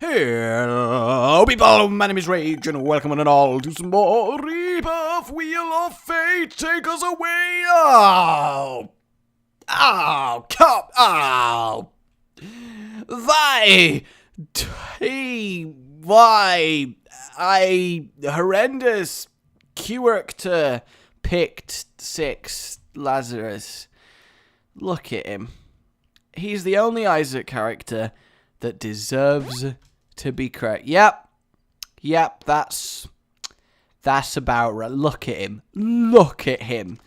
Hello people, my name is Rage and welcome on and all to some more Rebirth Wheel of Fate. Take us away. I horrendous character picked 6 Lazarus. Look at him. He's the only Isaac character that deserves to be correct. Yep, that's about right. Look at him. Welcome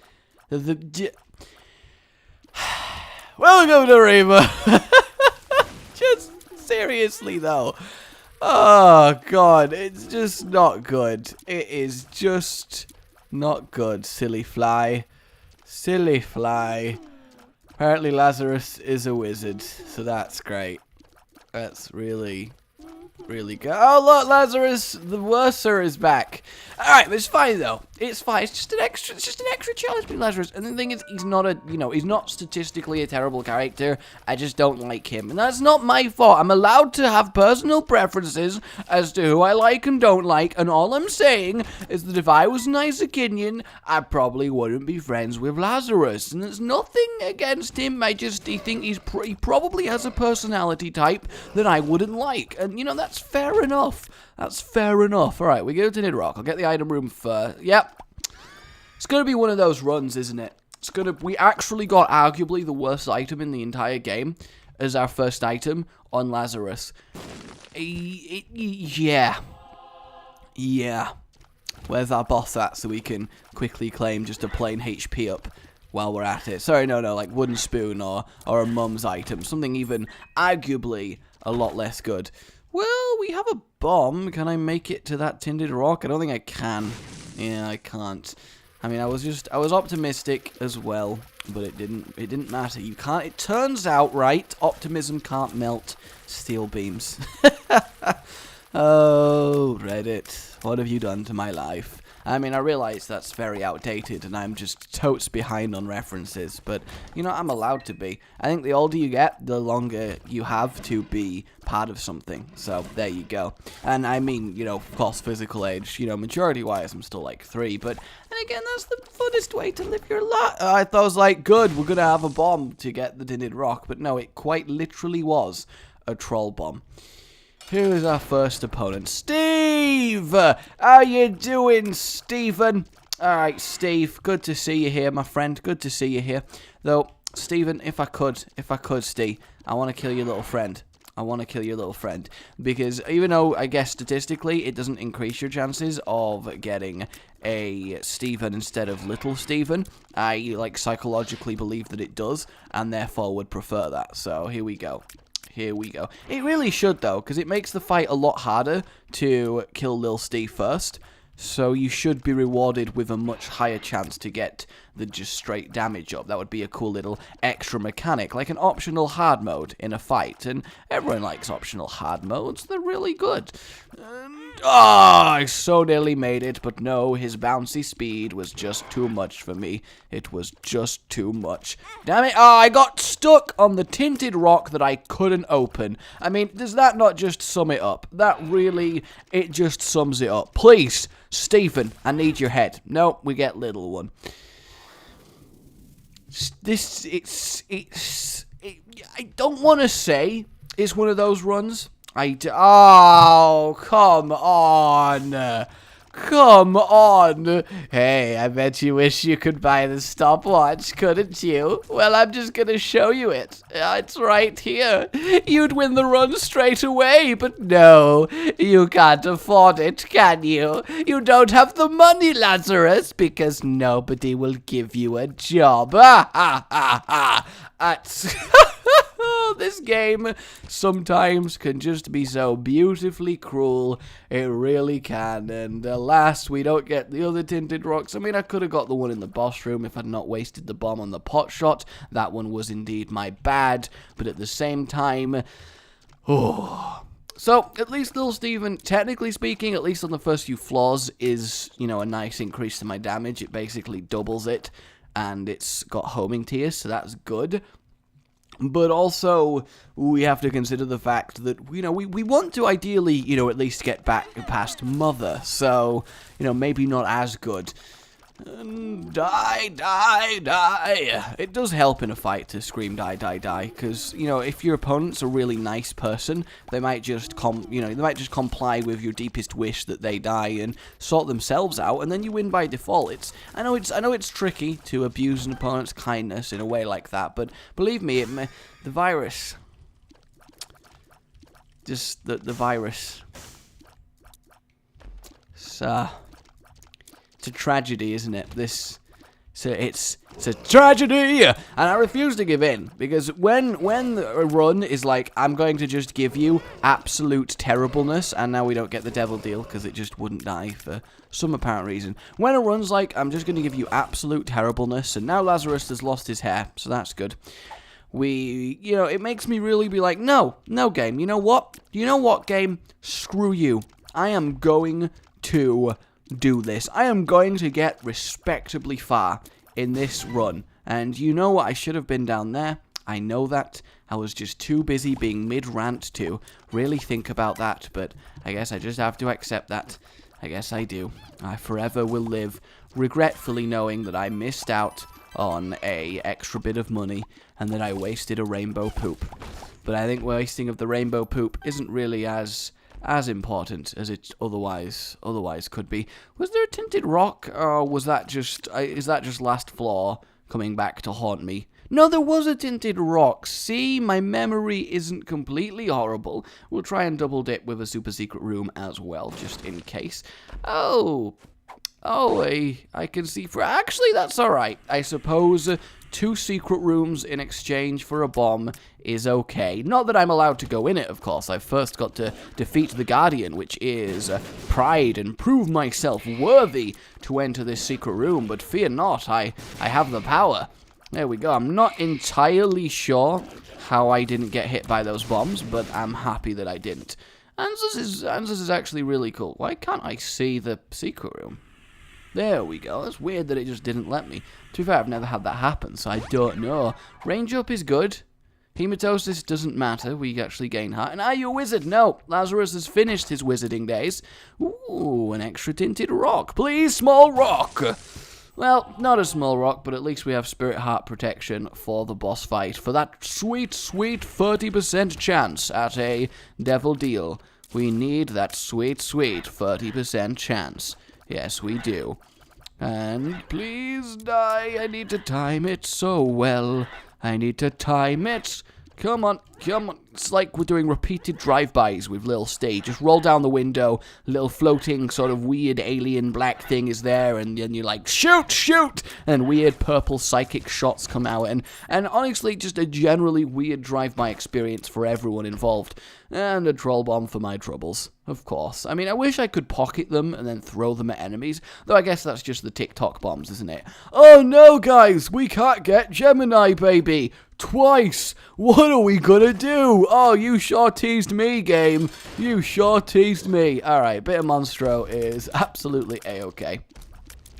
to Rebirth. Just seriously though. Oh god, it's just not good. It is just not good. Silly fly. Apparently Lazarus is a wizard, so that's great. That's really good. Oh look, Lazarus, the worser is back. Alright, but it's fine though. It's fine. It's just an extra challenge between Lazarus. And the thing is, he's not he's not statistically a terrible character. I just don't like him. And that's not my fault. I'm allowed to have personal preferences as to who I like and don't like. And all I'm saying is that if I was an Isaacinian, I probably wouldn't be friends with Lazarus. And there's nothing against him. I just think he probably has a personality type that I wouldn't like. And, that's fair enough. Alright, we go to Tinted Rock. I'll get the item room first. Yep. It's going to be one of those runs, isn't it? We actually got arguably the worst item in the entire game as our first item on Lazarus. Yeah. Where's our boss at so we can quickly claim just a plain HP up while we're at it? Sorry, no, like wooden spoon or a mum's item. Something even arguably a lot less good. Well, we have a bomb. Can I make it to that Tinted Rock? I don't think I can. Yeah, I can't. I mean, I was optimistic as well, but it didn't matter. You can't. It turns out, right? Optimism can't melt steel beams. Oh, Reddit, what have you done to my life? I mean, I realize that's very outdated, and I'm just totes behind on references, but, I'm allowed to be. I think the older you get, the longer you have to be part of something, so there you go. And I mean, of course, physical age, maturity-wise, I'm still like 3, but, and again, that's the funnest way to live your life. I thought it was like, good, we're gonna have a bomb to get the Tinted Rock, but no, it quite literally was a troll bomb. Who is our first opponent? Steve! How you doing, Stephen? Alright, Steve, good to see you here, my friend. Good to see you here. Though, Stephen, if I could, Steve, I want to kill your little friend. Because even though, I guess, statistically, it doesn't increase your chances of getting a Stephen instead of little Stephen, I, psychologically believe that it does, and therefore would prefer that. So, here we go. It really should, though, because it makes the fight a lot harder to kill Lil Steve first. So you should be rewarded with a much higher chance to get the just straight damage up. That would be a cool little extra mechanic, like an optional hard mode in a fight. And everyone likes optional hard modes. They're really good. I so nearly made it, but no, his bouncy speed was just too much for me. It was just too much. Damn it, I got stuck on the Tinted Rock that I couldn't open. I mean, does that not just sum it up? It just sums it up. Please, Stephen, I need your head. No, we get little one. I don't want to say it's one of those runs. Oh, come on. Hey, I bet you wish you could buy the stopwatch, couldn't you? Well, I'm just gonna show you it. It's right here. You'd win the run straight away, but no, you can't afford it, can you? You don't have the money, Lazarus, because nobody will give you a job. This game sometimes can just be so beautifully cruel. It really can. And alas, we don't get the other Tinted Rocks. I mean, I could have got the one in the boss room if I'd not wasted the bomb on the pot shot. That one was indeed my bad. But at the same time, So, at least Little Steven, technically speaking, at least on the first few floors, is, a nice increase to my damage. It basically doubles it. And it's got homing tiers, so that's good. But also, we have to consider the fact that, you know, we want to ideally, you know, at least get back past Mother. So, you know, maybe not as good. Die, die, die. It does help in a fight to scream die, die, die, because, you know, if your opponent's a really nice person, they might just comply with your deepest wish that they die and sort themselves out, and then you win by default. I know it's tricky to abuse an opponent's kindness in a way like that, but believe me, the virus, just the virus. It's a tragedy, isn't it? It's a tragedy, and I refuse to give in, because when a run is like, I'm going to just give you absolute terribleness, and now we don't get the devil deal because it just wouldn't die for some apparent reason. When a run's like, I'm just going to give you absolute terribleness, and now Lazarus has lost his hair, so that's good. You know, it makes me really be like, no game, you know what game, screw you. I am going to do this. I am going to get respectably far in this run. And you know what? I should have been down there. I know that. I was just too busy being mid-rant to really think about that. But I guess I just have to accept that. I guess I do. I forever will live regretfully knowing that I missed out on a extra bit of money and that I wasted a rainbow poop. But I think wasting of the rainbow poop isn't really as important as it otherwise could be. Was there a tinted rock, or was that just is that just last floor coming back to haunt me? No, there was a tinted rock. See, my memory isn't completely horrible. We'll try and double dip with a super secret room as well, just in case. Oh, I can see for... Actually, that's alright. I suppose 2 secret rooms in exchange for a bomb is okay. Not that I'm allowed to go in it, of course. I've first got to defeat the Guardian, which is pride, and prove myself worthy to enter this secret room. But fear not, I have the power. There we go. I'm not entirely sure how I didn't get hit by those bombs, but I'm happy that I didn't. Answers is actually really cool. Why can't I see the secret room? There we go. That's weird that it just didn't let me. To be fair, I've never had that happen, so I don't know. Range up is good. Hematosis doesn't matter. We actually gain heart. And are you a wizard? No. Lazarus has finished his wizarding days. Ooh, an extra tinted rock. Please, small rock. Well, not a small rock, but at least we have spirit heart protection for the boss fight. For that sweet, sweet 30% chance at a devil deal. We need that sweet, sweet 30% chance. Yes, we do. And please die. I need to time it so well. I need to time it. Come on, come on. It's like we're doing repeated drive-bys with Lil Steve. Just roll down the window, little floating sort of weird alien black thing is there, and then you're like, shoot, shoot! And weird purple psychic shots come out, and honestly, just a generally weird drive-by experience for everyone involved. And a troll bomb for my troubles, of course. I mean, I wish I could pocket them and then throw them at enemies, though I guess that's just the TikTok bombs, isn't it? Oh no, guys, we can't get Gemini, baby! Twice! What are we gonna do? Oh, you sure teased me, game. You sure teased me. Alright, bit of Monstro is absolutely a-okay.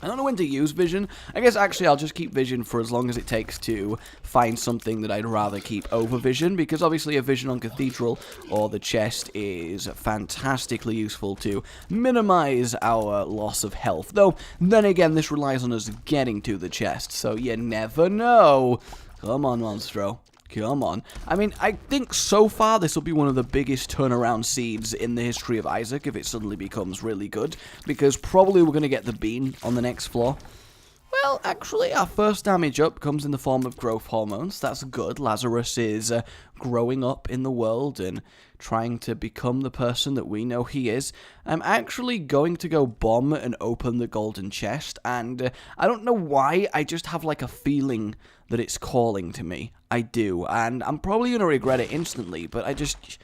I don't know when to use vision. I guess actually I'll just keep vision for as long as it takes to find something that I'd rather keep over vision, because obviously a vision on Cathedral or the chest is fantastically useful to minimize our loss of health. Though, then again, this relies on us getting to the chest, so you never know. Come on, Monstro. Come on. I mean, I think so far this will be one of the biggest turnaround seeds in the history of Isaac if it suddenly becomes really good, because probably we're going to get the bean on the next floor. Well, actually, our first damage up comes in the form of growth hormones. That's good. Lazarus is growing up in the world and trying to become the person that we know he is. I'm actually going to go bomb and open the golden chest, and I don't know why, I just have like a feeling that it's calling to me. I do, and I'm probably going to regret it instantly, but I just...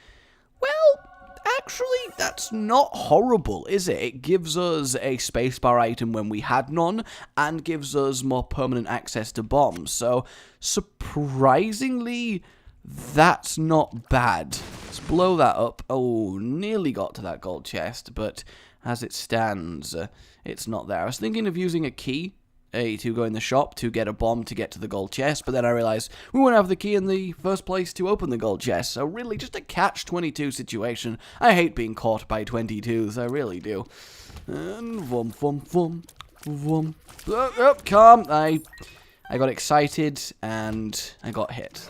Well, actually, that's not horrible, is it? It gives us a spacebar item when we had none, and gives us more permanent access to bombs, so surprisingly, that's not bad. Let's blow that up. Oh, nearly got to that gold chest, but as it stands, it's not there. I was thinking of using a key to go in the shop to get a bomb to get to the gold chest, but then I realized we wouldn't have the key in the first place to open the gold chest. So really, just a catch-22 situation. I hate being caught by 22s, I really do. And vum, vum, vum, vum. Oh, calm. I got excited and I got hit.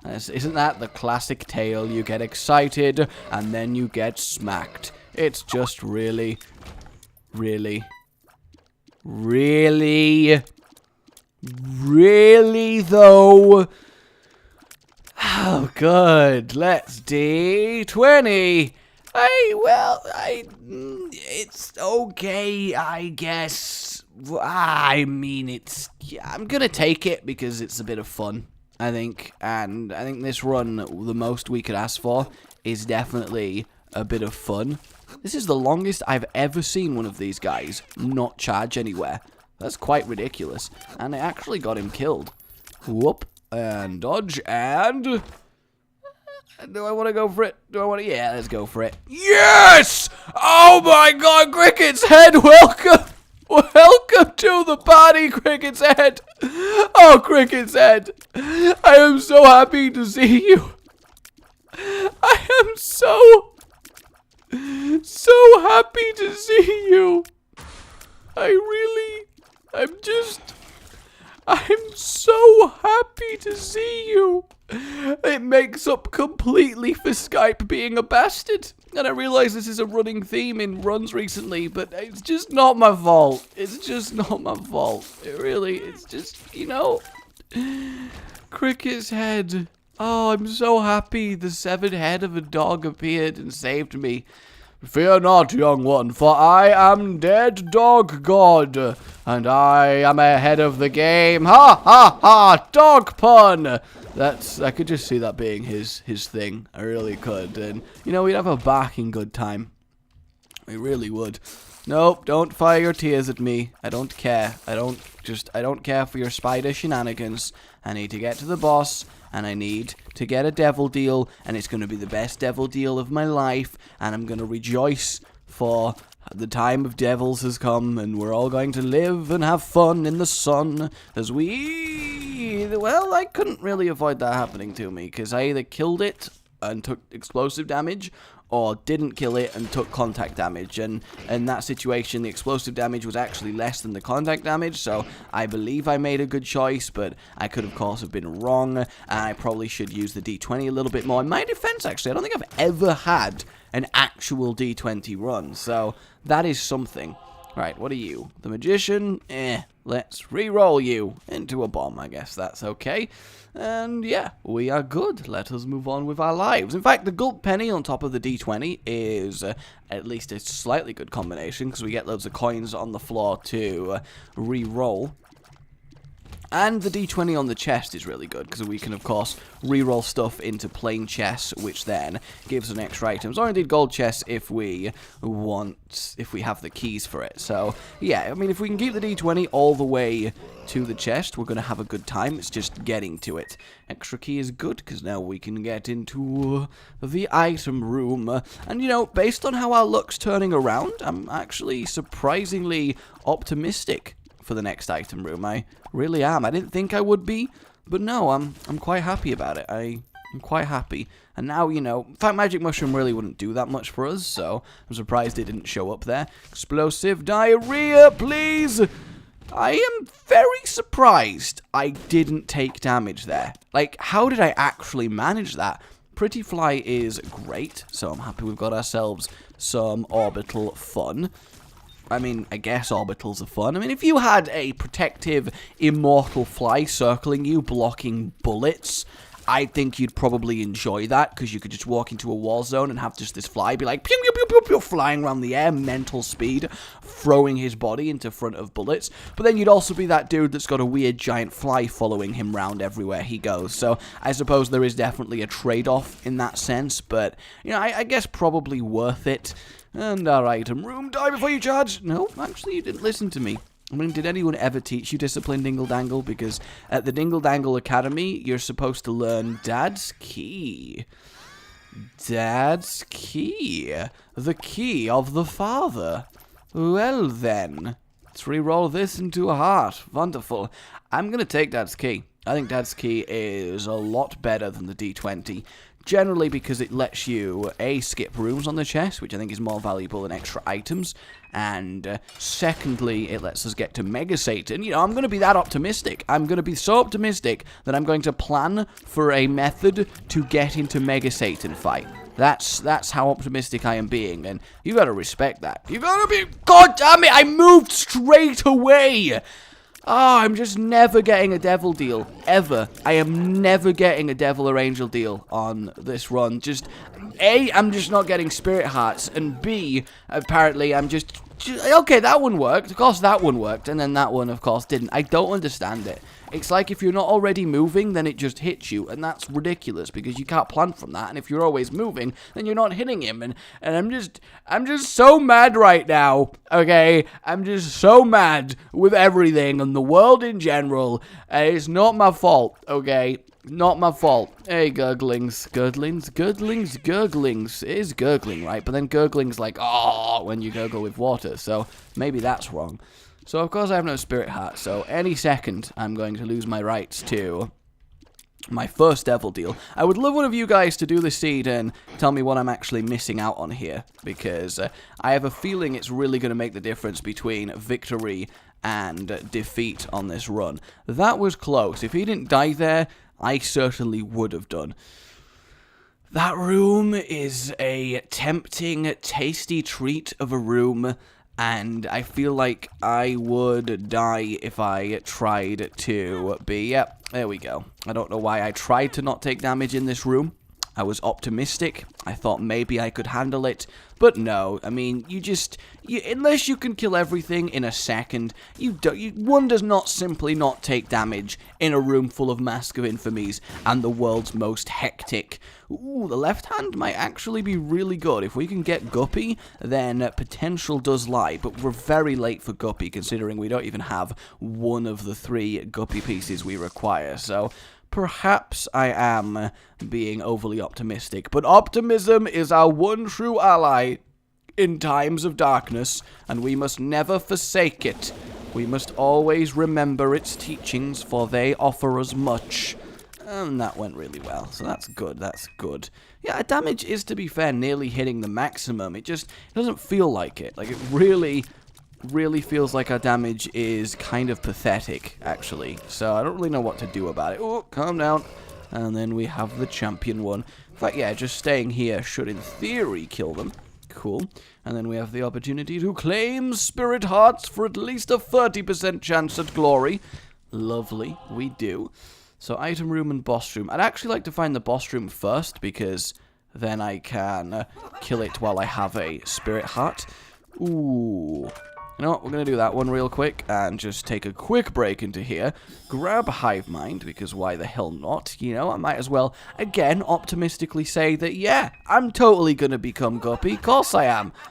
Isn't that the classic tale? You get excited and then you get smacked. It's just really, really, really, really though. Oh, good. Let's D20. It's okay, I guess. I mean, I'm gonna take it because it's a bit of fun, I think. And I think this run, the most we could ask for, is definitely a bit of fun. This is the longest I've ever seen one of these guys not charge anywhere. That's quite ridiculous. And I actually got him killed. Whoop. And dodge. And... do I want to go for it? Yeah, let's go for it. Yes! Oh my god, Cricket's Head, welcome! Welcome to the party, Cricket's Head! Oh, Cricket's Head! I am so happy to see you! I am so happy to see you! I'm so happy to see you! It makes up completely for Skype being a bastard. And I realize this is a running theme in runs recently, but it's just not my fault. It's just not my fault. It's just, you know. Cricket's Head. Oh, I'm so happy the severed head of a dog appeared and saved me. Fear not, young one, for I am Dead Dog God, and I am ahead of the game. Ha ha ha! Dog pun! I could just see that being his thing. I really could. And, you know, we'd have a barking good time. We really would. Nope, don't fire your tears at me. I don't care. I don't care for your spider shenanigans. I need to get to the boss, and I need to get a devil deal, and it's going to be the best devil deal of my life, and I'm going to rejoice for the time of devils has come, and we're all going to live and have fun in the sun as well, I couldn't really avoid that happening to me, because I either killed it and took explosive damage, or didn't kill it and took contact damage, and in that situation the explosive damage was actually less than the contact damage, so I believe I made a good choice, but I could of course have been wrong, and I probably should use the D20 a little bit more. In my defense, actually, I don't think I've ever had an actual D20 run, so that is something. Right, what are you? The Magician? Let's re-roll you into a bomb, I guess that's okay. And yeah, we are good. Let us move on with our lives. In fact, the Gulp Penny on top of the D20 is at least a slightly good combination, because we get loads of coins on the floor to re-roll. And the D20 on the chest is really good, because we can, of course, re-roll stuff into plain chests, which then gives us extra items, or indeed gold chests if we have the keys for it. So, yeah, I mean, if we can keep the D20 all the way to the chest, we're going to have a good time. It's just getting to it. Extra key is good, because now we can get into the item room. And, you know, based on how our luck's turning around, I'm actually surprisingly optimistic for the next item room. I really am. I didn't think I would be, but no, I'm quite happy about it. I'm quite happy. And now, you know, in fact, Magic Mushroom really wouldn't do that much for us, so I'm surprised it didn't show up there. Explosive diarrhea, please! I am very surprised I didn't take damage there. Like, how did I actually manage that? Pretty Fly is great, so I'm happy we've got ourselves some orbital fun. I mean, I guess orbitals are fun. I mean, if you had a protective, immortal fly circling you, blocking bullets, I think you'd probably enjoy that, because you could just walk into a war zone and have just this fly be like, pew, pew, pew, pew, pew, flying around the air, mental speed, throwing his body into front of bullets. But then you'd also be that dude that's got a weird giant fly following him around everywhere he goes. So I suppose there is definitely a trade-off in that sense, but, you know, I guess probably worth it. And our item room, die before you charge. No, actually, you didn't listen to me. I mean, did anyone ever teach you discipline, Dingle Dangle? Because at the Dingle Dangle Academy, you're supposed to learn Dad's Key. Dad's Key. The key of the father. Well, then. Let's re-roll this into a heart. Wonderful. I'm going to take Dad's Key. I think Dad's Key is a lot better than the D20. Generally because it lets you, A, skip rooms on the chest, which I think is more valuable than extra items, and secondly, it lets us get to Mega Satan. You know, I'm going to be that optimistic. I'm going to be so optimistic that I'm going to plan for a method to get into Mega Satan fight. That's how optimistic I am being, and you gotta respect that. You gotta be... God damn it, I moved straight away! Oh, I'm just never getting a devil deal. Ever. I am never getting a devil or angel deal on this run. Just, A, I'm just not getting spirit hearts. And B, apparently I'm just okay, that one worked. Of course that one worked. And then that one, of course, didn't. I don't understand it. It's like if you're not already moving, then it just hits you. And that's ridiculous because you can't plan from that. And if you're always moving, then you're not hitting him. And I'm just so mad right now. Okay? I'm just so mad with everything and the world in general. It's not my fault. Okay? Not my fault. Hey, gurglings. Gurglings. It is gurgling, right? But then gurgling's like, oh, when you gurgle with water. So maybe that's wrong. So, of course, I have no spirit heart, so any second I'm going to lose my rights to my first devil deal. I would love one of you guys to do the seed and tell me what I'm actually missing out on here, because I have a feeling it's really going to make the difference between victory and defeat on this run. That was close. If he didn't die there, I certainly would have done. That room is a tempting, tasty treat of a room, and I feel like I would die if I tried to be... Yep, there we go. I don't know why I tried to not take damage in this room. I was optimistic. I thought maybe I could handle it. But no, I mean, unless you can kill everything in a second, one does not simply not take damage in a room full of Mask of Infamies and the world's most hectic. Ooh, the left hand might actually be really good. If we can get Guppy, then potential does lie. But we're very late for Guppy, considering we don't even have one of the 3 Guppy pieces we require. So... perhaps I am being overly optimistic, but optimism is our one true ally in times of darkness, and we must never forsake it. We must always remember its teachings, for they offer us much. And that went really well, so that's good, that's good. Yeah, damage is, to be fair, nearly hitting the maximum. It doesn't feel like it. Like, it really feels like our damage is kind of pathetic, actually. So I don't really know what to do about it. Oh, calm down. And then we have the champion one. In fact, yeah, just staying here should, in theory, kill them. Cool. And then we have the opportunity to claim spirit hearts for at least a 30% chance at glory. Lovely. We do. So item room and boss room. I'd actually like to find the boss room first, because then I can kill it while I have a spirit heart. Ooh... You know what, we're going to do that one real quick, and just take a quick break into here, grab Hive Mind, because why the hell not, you know, I might as well, again, optimistically say that, yeah, I'm totally going to become Guppy, of course I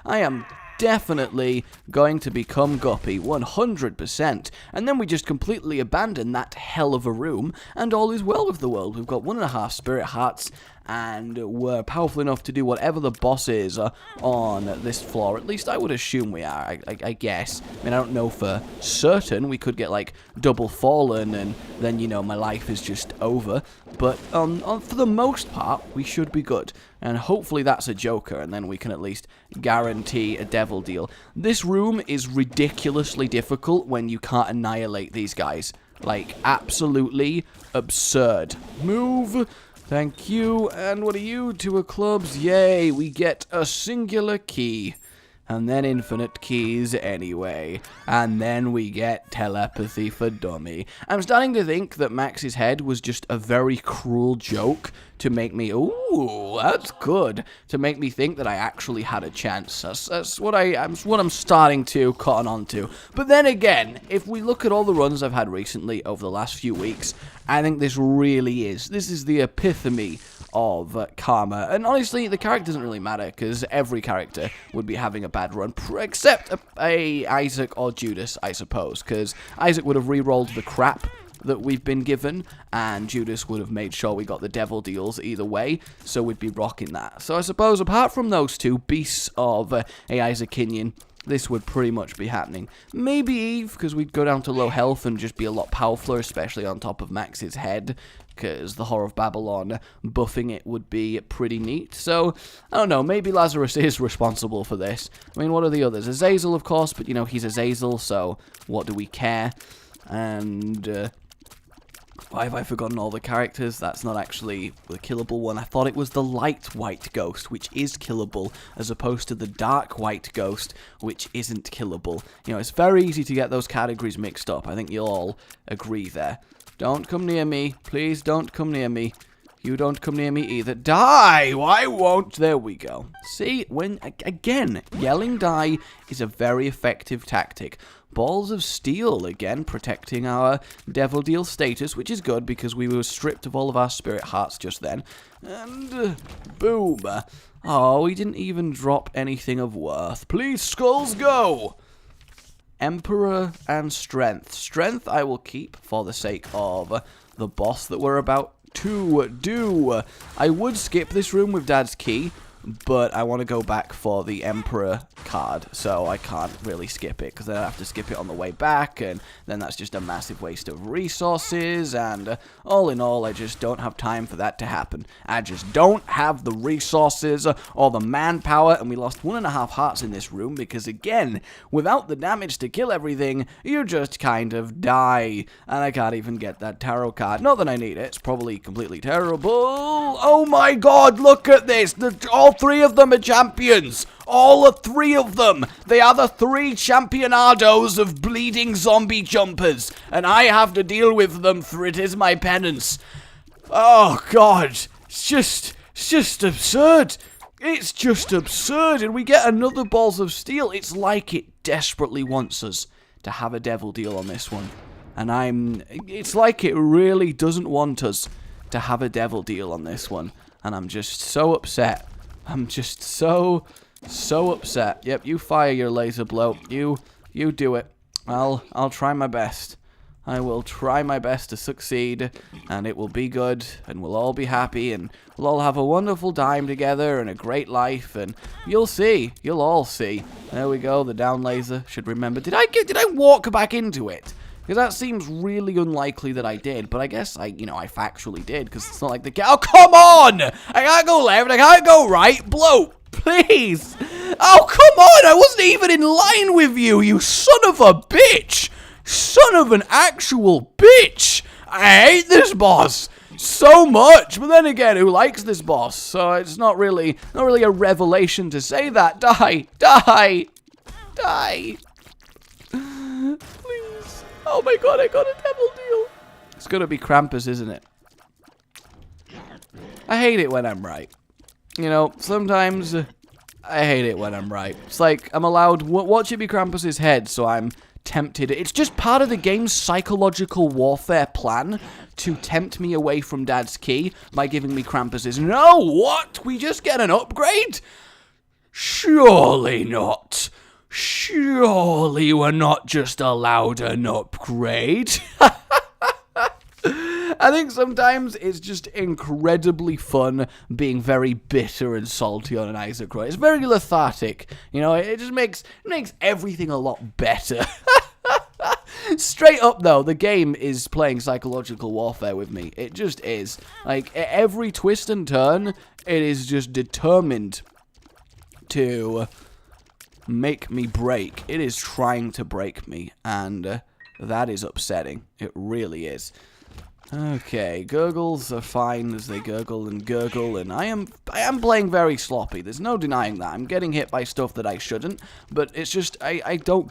am definitely going to become Guppy, 100%, and then we just completely abandon that hell of a room, and all is well with the world. We've got 1.5 spirit hearts, and we're powerful enough to do whatever the boss is on this floor. At least I would assume we are, I guess. I mean, I don't know for certain. We could get, like, double fallen, and then, you know, my life is just over. But for the most part, we should be good. And hopefully that's a joker, and then we can at least guarantee a devil deal. This room is ridiculously difficult when you can't annihilate these guys. Like, absolutely absurd. Move! Thank you, and what are you? 2 of clubs, yay, we get a singular key. And then infinite keys anyway. And then we get telepathy for dummy. I'm starting to think that Max's head was just a very cruel joke to make me, ooh, that's good, to make me think that I actually had a chance. That's what I'm starting to cotton on to. But then again, if we look at all the runs I've had recently over the last few weeks, I think this is the epitome of karma. And honestly, the character doesn't really matter, because every character would be having a bad run, except a Isaac or Judas, I suppose, because Isaac would have re-rolled the crap that we've been given, and Judas would have made sure we got the devil deals either way, so we'd be rocking that. So I suppose, apart from those two beasts of a Isaacinian, this would pretty much be happening. Maybe Eve, because we'd go down to low health and just be a lot powerfuler, especially on top of Max's head, because the Whore of Babylon buffing it would be pretty neat. So, I don't know, maybe Lazarus is responsible for this. I mean, what are the others? Azazel, of course, but, you know, he's Azazel, so what do we care? And, why have I forgotten all the characters? That's not actually the killable one. I thought it was the light white ghost, which is killable, as opposed to the dark white ghost, which isn't killable. You know, it's very easy to get those categories mixed up. I think you'll all agree there. Don't come near me. Please don't come near me. You don't come near me either. Die! Why won't? There we go. See, again, yelling die is a very effective tactic. Balls of Steel, again, protecting our Devil Deal status, which is good because we were stripped of all of our spirit hearts just then. And, boom. Oh, we didn't even drop anything of worth. Please, skulls, go! Emperor and Strength. Strength I will keep for the sake of the boss that we're about to do. I would skip this room with Dad's key, but I want to go back for the Emperor card, so I can't really skip it, because then I have to skip it on the way back, and then that's just a massive waste of resources, and all in all, I just don't have time for that to happen. I just don't have the resources or the manpower, and we lost 1.5 hearts in this room, because again, without the damage to kill everything, you just kind of die, and I can't even get that tarot card. Not that I need it, it's probably completely terrible. Oh my god, look at this! All 3 of them are champions! All 3 of them! They are the 3 championados of bleeding zombie jumpers, and I have to deal with them, for it is my penance. Oh god, it's just absurd. It's just absurd, and we get another Balls of Steel. It's like it desperately wants us to have a Devil Deal on this one. And it's like it really doesn't want us to have a Devil Deal on this one. And I'm just so upset. I'm just so upset. Yep, you fire your laser blow. You do it. I'll try my best. I will try my best to succeed, and it will be good, and we'll all be happy, and we'll all have a wonderful time together, and a great life, and you'll see. You'll all see. There we go, the down laser. Should remember. Did I walk back into it? Because that seems really unlikely that I did, but I guess I factually did, because it's not like the... Oh, come on! I can't go left, I can't go right. Blow, please! Oh, come on! I wasn't even in line with you, you son of a bitch! Son of an actual bitch! I hate this boss so much, but then again, who likes this boss? So it's not really a revelation to say that. Die! Die! Die! Please. Oh my god, I got a Devil Deal. It's gonna be Krampus, isn't it? I hate it when I'm right. You know, sometimes I hate it when I'm right. It's like I'm allowed, watch it be Krampus's head, so I'm tempted. It's just part of the game's psychological warfare plan to tempt me away from Dad's key by giving me Krampus's. No, what? We just get an upgrade? Surely not. Surely we're not just allowed an upgrade. I think sometimes it's just incredibly fun being very bitter and salty on an Isaac Roy. It's very lethargic, you know, it just makes everything a lot better. Straight up though, the game is playing psychological warfare with me. It just is. Like, every twist and turn, it is just determined to make me break. It is trying to break me, and that is upsetting. It really is. Okay, gurgles are fine as they gurgle, and I am playing very sloppy. There's no denying that. I'm getting hit by stuff that I shouldn't, but it's just I don't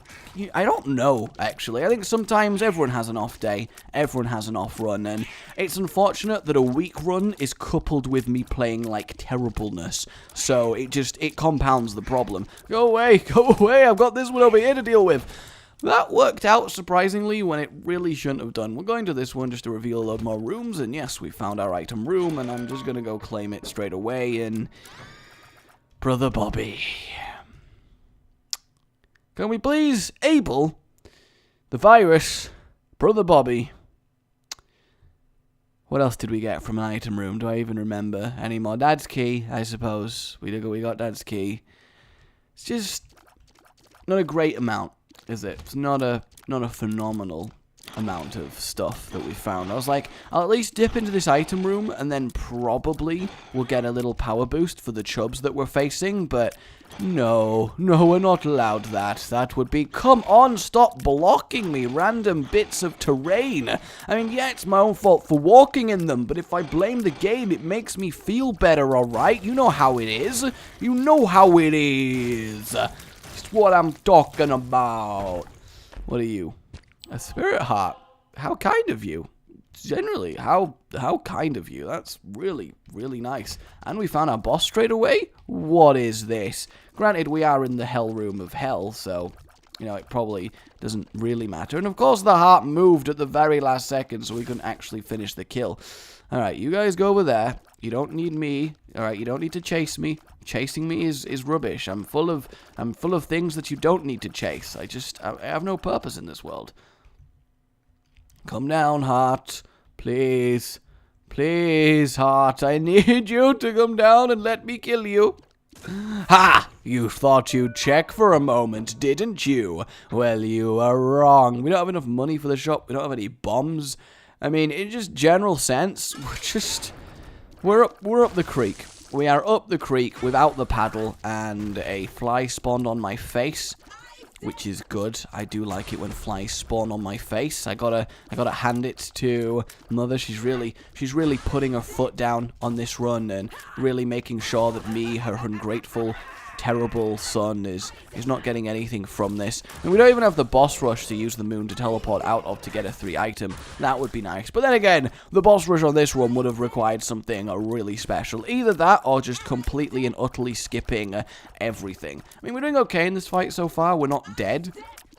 know, actually. I think sometimes everyone has an off day, everyone has an off run, and it's unfortunate that a weak run is coupled with me playing like terribleness. So it compounds the problem. Go away, I've got this one over here to deal with. That worked out surprisingly when it really shouldn't have done. We're going to this one just to reveal a load more rooms, and yes, we found our item room, and I'm just going to go claim it straight away, and... Brother Bobby. Can we please able the virus, Brother Bobby? What else did we get from an item room? Do I even remember anymore? Dad's key, I suppose. We got Dad's key. It's just... a great amount, is it? It's not a phenomenal amount of stuff that we found. I was like, I'll at least dip into this item room, and then probably we'll get a little power boost for the chubs that we're facing, but no, we're not allowed that. That would be, come on, stop blocking me, random bits of terrain. I mean, yeah, it's my own fault for walking in them, but if I blame the game, it makes me feel better, alright? You know how it is. You know how it is. It's what I'm talking about. What are you? A spirit heart. How kind of you. Generally, how kind of you. That's really, really nice. And we found our boss straight away? What is this? Granted, we are in the hell room of hell, so, you know, it probably doesn't really matter. And of course, the heart moved at the very last second, so we couldn't actually finish the kill. Alright, you guys go over there. You don't need me. Alright, you don't need to chase me. Chasing me is rubbish. I'm full of things that you don't need to chase. I have no purpose in this world. Come down, heart. Please. Please, heart. I need you to come down and let me kill you. Ha! You thought you'd check for a moment, didn't you? Well, you are wrong. We don't have enough money for the shop. We don't have any bombs. I mean, in just general sense, we're up the creek. We are up the creek without the paddle, and a fly spawned on my face, which is good. I do like it when flies spawn on my face. I gotta hand it to Mother. She's really putting her foot down on this run and really making sure that me, her ungrateful, terrible son, is not getting anything from this. And we don't even have the boss rush to use the moon to teleport out of to get a 3 item. That would be nice. But then again, the boss rush on this run would have required something really special. Either that or just completely and utterly skipping everything. I mean, we're doing okay in this fight so far. We're not dead,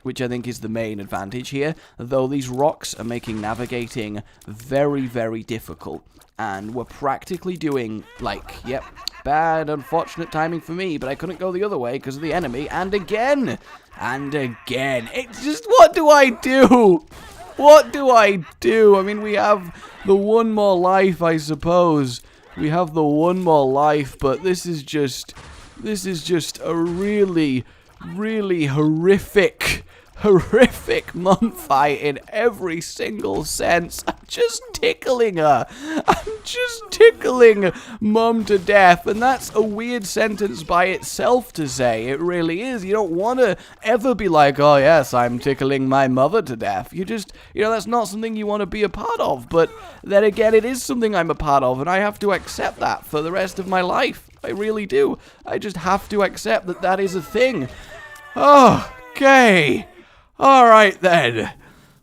which I think is the main advantage here. Though these rocks are making navigating very, very difficult. And we're practically doing, like, yep, bad, unfortunate timing for me, but I couldn't go the other way because of the enemy, and again, it's just, what do I do? What do I do? I mean, we have the one more life, I suppose. We have the one more life, but this is just a really, really horrific mum fight in every single sense. I'm just tickling her. I'm just tickling Mum to death, and that's a weird sentence by itself to say. It really is. You don't want to ever be like, oh yes, I'm tickling my mother to death. You just, that's not something you want to be a part of, but then again, it is something I'm a part of, and I have to accept that for the rest of my life. I really do. I just have to accept that that is a thing. Okay. All right, then.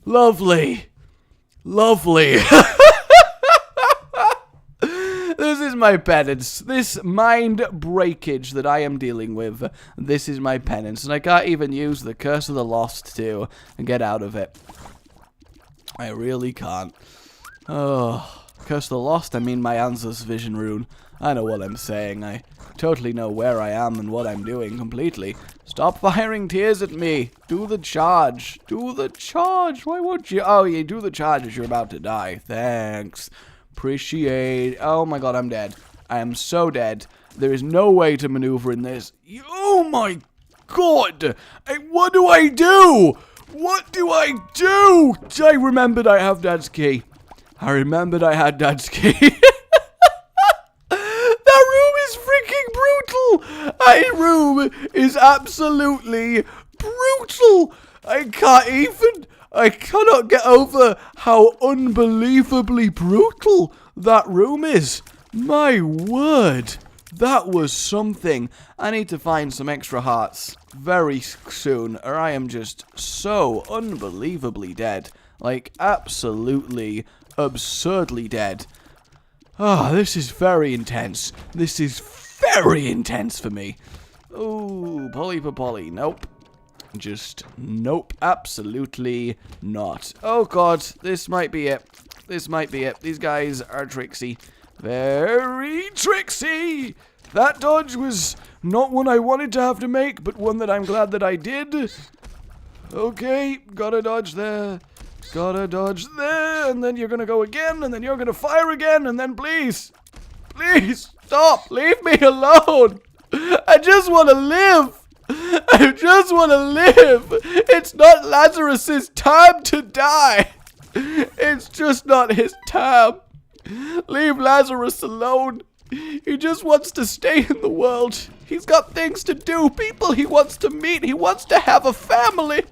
Lovely. This is my penance. This mind breakage that I am dealing with. This is my penance. And I can't even use the Curse of the Lost to get out of it. I really can't. Oh, Curse of the Lost, I mean my Anzus vision rune. I know what I'm saying. I totally know where I am and what I'm doing completely. Stop firing tears at me. Do the charge. Do the charge. Why won't you? Oh, you do the charge as you're about to die. Thanks. Appreciate. Oh my god, I'm dead. I am so dead. There is no way to maneuver in this. Oh my god. What do I do? What do I do? I remembered I have Dad's key. I remembered I had Dad's key. That room is absolutely brutal. I cannot get over how unbelievably brutal that room is. My word, that was something. I need to find some extra hearts very soon, or I am just so unbelievably dead. Like, absolutely, absurdly dead. Oh, this is very intense. This is very intense for me. Ooh, poly for poly. Nope. Just nope. Absolutely not. Oh god, this might be it. This might be it. These guys are tricksy. Very tricksy. That dodge was not one I wanted to have to make, but one that I'm glad that I did. Okay, gotta dodge there. Gotta dodge there, and then you're gonna go again, and then you're gonna fire again, and then please, stop, leave me alone. I just want to live. I I just want to live. It's not Lazarus's time to die. It's just not his time. Leave Lazarus alone. He just wants to stay in the world. He's got things to do, people he wants to meet. He wants to have a family.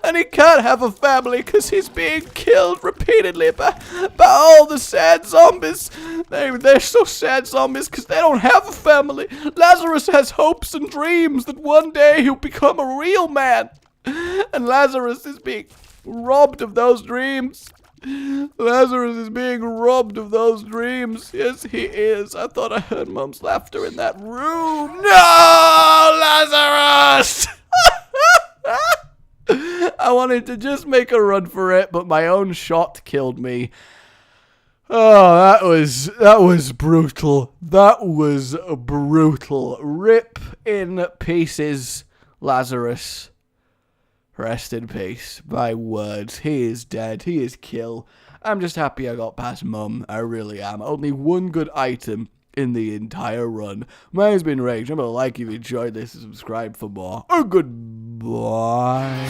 And he can't have a family because he's being killed repeatedly by all the sad zombies. They're so sad zombies because they don't have a family. Lazarus has hopes and dreams that one day he'll become a real man. And Lazarus is being robbed of those dreams. Lazarus is being robbed of those dreams. Yes, he is. I thought I heard Mom's laughter in that room. No, Lazarus! I wanted to just make a run for it, but my own shot killed me. Oh, that was brutal. That was brutal. Rip in pieces, Lazarus. Rest in peace. My words. He is dead. He is kill. I'm just happy I got past Mum. I really am. Only one good item in the entire run. My name's been Rage. Remember to like if you enjoyed this and subscribe for more. Goodbye.